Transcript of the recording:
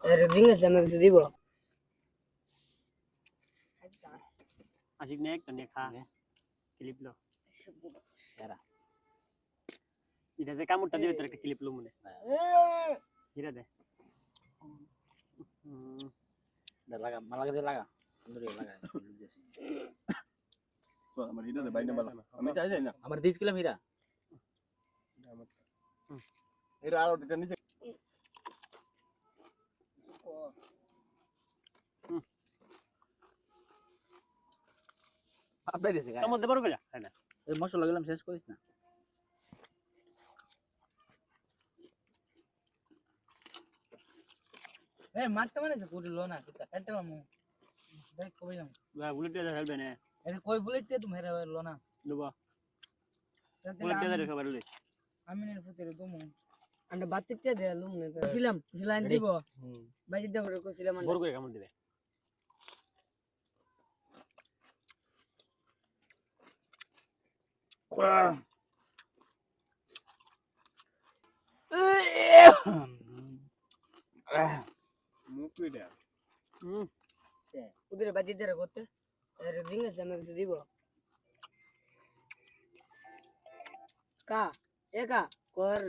এর জিনিস আমি কিছু দিব আশিক নে একটা নে খা ক্লিপ লো এরা এটা যে কামড়টা দিবে তোর একটা ক্লিপ লো মনে হিরা দে লাগা মালাকে দিয়ে লাগা সুন্দর লাগা তো আমার হিরা দে বাইনা বালা আমি যাই যাই না আমার 20 কিলো হীরা এরা আর ওটা নিচে আপডাই দিছে কামড় দে বড় করে খাই না এই মশলা গেলাম শেষ করিস না এই মারতে মানে যে পুরি লো না কিতা এটা মামু দেখ কইলাম বুলেট দিয়ে খেলবে না এর কই বুলেট তে তুমি হেরা লো না দেবো বুলেট দিয়ে খাবার লই আমি নে ফুতেরে তুমি আন্ডা বাতিতে দে লুম না ছিলাম লাইন দিব বাইরে দে করে কইছিলাম বড় করে কামড় দিবে মুখ কইটা ওদের বাজি দে করতে এর জিনিস আমি কিছু দিব কা একা কর